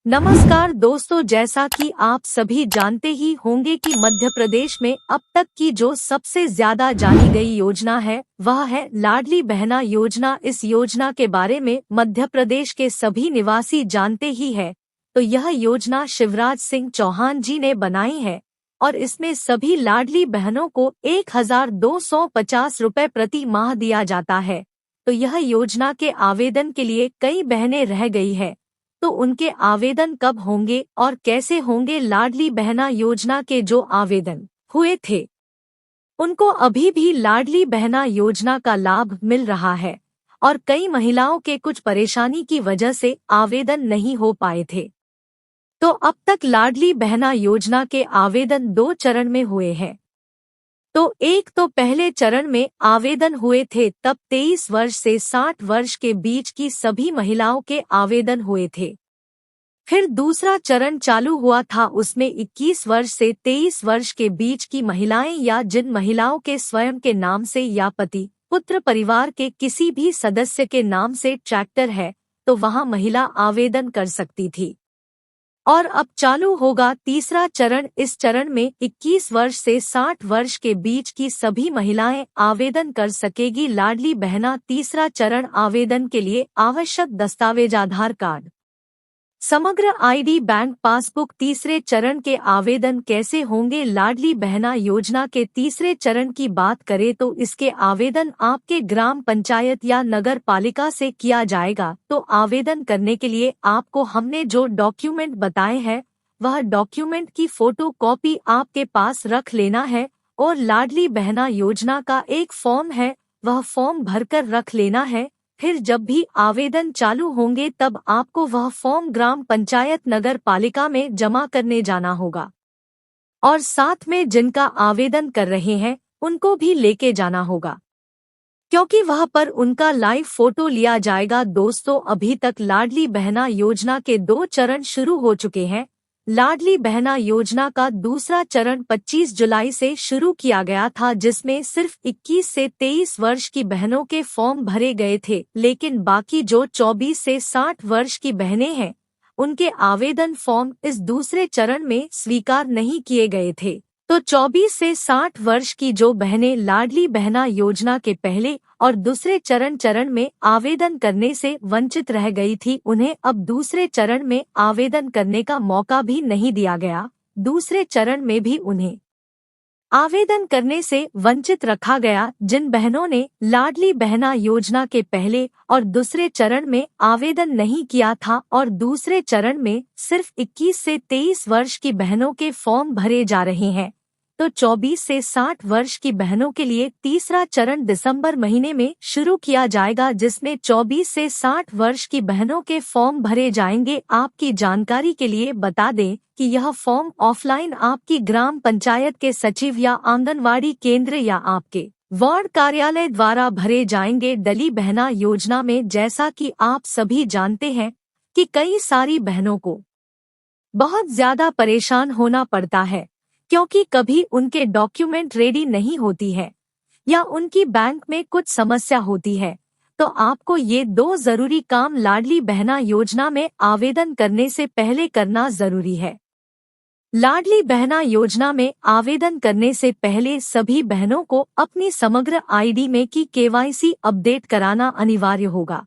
नमस्कार दोस्तों, जैसा कि आप सभी जानते ही होंगे कि मध्य प्रदेश में अब तक की जो सबसे ज्यादा जानी गई योजना है वह है लाडली बहना योजना। इस योजना के बारे में मध्य प्रदेश के सभी निवासी जानते ही है। तो यह योजना शिवराज सिंह चौहान जी ने बनाई है और इसमें सभी लाडली बहनों को 1250 रुपए प्रति माह दिया जाता है। तो यह योजना के आवेदन के लिए कई बहनें रह गई है, तो उनके आवेदन कब होंगे और कैसे होंगे? लाडली बहना योजना के जो आवेदन हुए थे उनको अभी भी लाडली बहना योजना का लाभ मिल रहा है और कई महिलाओं के कुछ परेशानी की वजह से आवेदन नहीं हो पाए थे। तो अब तक लाडली बहना योजना के आवेदन 2 चरण में हुए हैं। तो एक तो पहले चरण में आवेदन हुए थे, तब 23 वर्ष से 60 वर्ष के बीच की सभी महिलाओं के आवेदन हुए थे। फिर दूसरा चरण चालू हुआ था, उसमें 21 वर्ष से 23 वर्ष के बीच की महिलाएं या जिन महिलाओं के स्वयं के नाम से या पति पुत्र परिवार के किसी भी सदस्य के नाम से ट्रैक्टर है तो वहां महिला आवेदन कर सकती थी। और अब चालू होगा तीसरा चरण। इस चरण में 21 वर्ष से 60 वर्ष के बीच की सभी महिलाएं आवेदन कर सकेगी लाडली बहना। तीसरा चरण आवेदन के लिए आवश्यक दस्तावेज आधार कार्ड, समग्र आईडी, बैंक पासबुक। तीसरे चरण के आवेदन कैसे होंगे? लाडली बहना योजना के तीसरे चरण की बात करें तो इसके आवेदन आपके ग्राम पंचायत या नगर पालिका से किया जाएगा। तो आवेदन करने के लिए आपको हमने जो डॉक्यूमेंट बताए हैं वह डॉक्यूमेंट की फोटो कॉपी आपके पास रख लेना है और लाडली बहना योजना का एक फॉर्म है वह फॉर्म भरकर रख लेना है। फिर जब भी आवेदन चालू होंगे तब आपको वह फॉर्म ग्राम पंचायत नगर पालिका में जमा करने जाना होगा और साथ में जिनका आवेदन कर रहे हैं उनको भी लेके जाना होगा, क्योंकि वह पर उनका लाइव फोटो लिया जाएगा। दोस्तों, अभी तक लाडली बहना योजना के 2 चरण शुरू हो चुके हैं। लाडली बहना योजना का दूसरा चरण 25 जुलाई से शुरू किया गया था, जिसमें सिर्फ 21 से 23 वर्ष की बहनों के फॉर्म भरे गए थे, लेकिन बाकी जो 24 से 60 वर्ष की बहनें हैं उनके आवेदन फॉर्म इस दूसरे चरण में स्वीकार नहीं किए गए थे। तो 24 से 60 वर्ष की जो बहनें लाडली बहना योजना के पहले और दूसरे चरण में आवेदन करने से वंचित रह गई थी, उन्हें अब दूसरे चरण में आवेदन करने का मौका भी नहीं दिया गया। दूसरे चरण में भी उन्हें आवेदन करने से वंचित रखा गया। जिन बहनों ने लाडली बहना योजना के पहले और दूसरे चरण में आवेदन नहीं किया था और दूसरे चरण में सिर्फ 21 से 23 वर्ष की बहनों के फॉर्म भरे जा रहे हैं, तो 24 से 60 वर्ष की बहनों के लिए तीसरा चरण दिसंबर महीने में शुरू किया जाएगा, जिसमें 24 से 60 वर्ष की बहनों के फॉर्म भरे जाएंगे। आपकी जानकारी के लिए बता दें कि यह फॉर्म ऑफलाइन आपकी ग्राम पंचायत के सचिव या आंगनवाड़ी केंद्र या आपके वार्ड कार्यालय द्वारा भरे जाएंगे। डली बहना योजना में जैसा कि आप सभी जानते हैं कि कई सारी बहनों को बहुत ज्यादा परेशान होना पड़ता है, क्योंकि कभी उनके डॉक्यूमेंट रेडी नहीं होती है या उनकी बैंक में कुछ समस्या होती है। तो आपको ये 2 जरूरी काम लाडली बहना योजना में आवेदन करने से पहले करना जरूरी है। लाडली बहना योजना में आवेदन करने से पहले सभी बहनों को अपनी समग्र आईडी में की केवाईसी अपडेट कराना अनिवार्य होगा।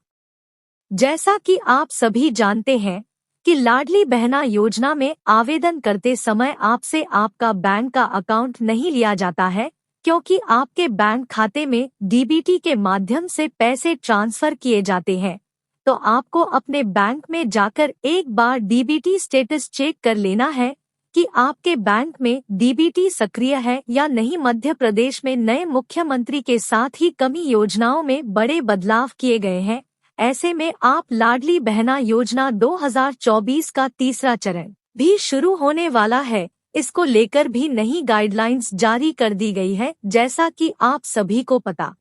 जैसा कि आप सभी जानते हैं कि लाडली बहना योजना में आवेदन करते समय आपसे आपका बैंक का अकाउंट नहीं लिया जाता है, क्योंकि आपके बैंक खाते में डीबीटी के माध्यम से पैसे ट्रांसफर किए जाते हैं। तो आपको अपने बैंक में जाकर एक बार डीबीटी स्टेटस चेक कर लेना है कि आपके बैंक में डीबीटी सक्रिय है या नहीं। मध्य प्रदेश में नए मुख्यमंत्री के साथ ही कई योजनाओं में बड़े बदलाव किए गए हैं। ऐसे में आप लाडली बहना योजना 2024 का तीसरा चरण भी शुरू होने वाला है। इसको लेकर भी नई गाइडलाइंस जारी कर दी गई है। जैसा कि आप सभी को पता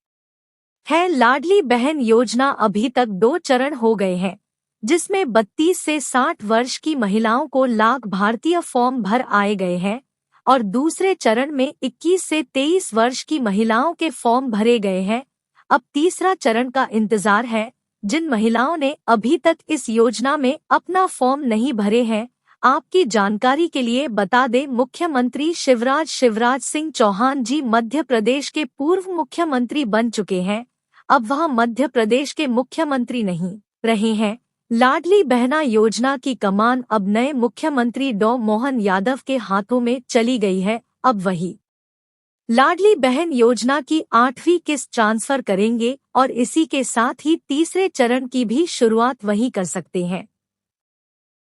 है, लाडली बहन योजना अभी तक 2 चरण हो गए हैं, जिसमें 32 से 60 वर्ष की महिलाओं को लाख भारतीय फॉर्म भर आए गए हैं और दूसरे चरण में 21 से 23 वर्ष की महिलाओं के फॉर्म भरे गए हैं। अब तीसरा चरण का इंतजार है। जिन महिलाओं ने अभी तक इस योजना में अपना फॉर्म नहीं भरे हैं, आपकी जानकारी के लिए बता दें, मुख्यमंत्री शिवराज सिंह चौहान जी मध्य प्रदेश के पूर्व मुख्यमंत्री बन चुके हैं। अब वह मध्य प्रदेश के मुख्यमंत्री नहीं रहे हैं। लाडली बहना योजना की कमान अब नए मुख्यमंत्री डॉ मोहन यादव के हाथों में चली गई है। अब वही लाडली बहन योजना की 8वीं किस्त ट्रांसफर करेंगे और इसी के साथ ही तीसरे चरण की भी शुरुआत वही कर सकते हैं।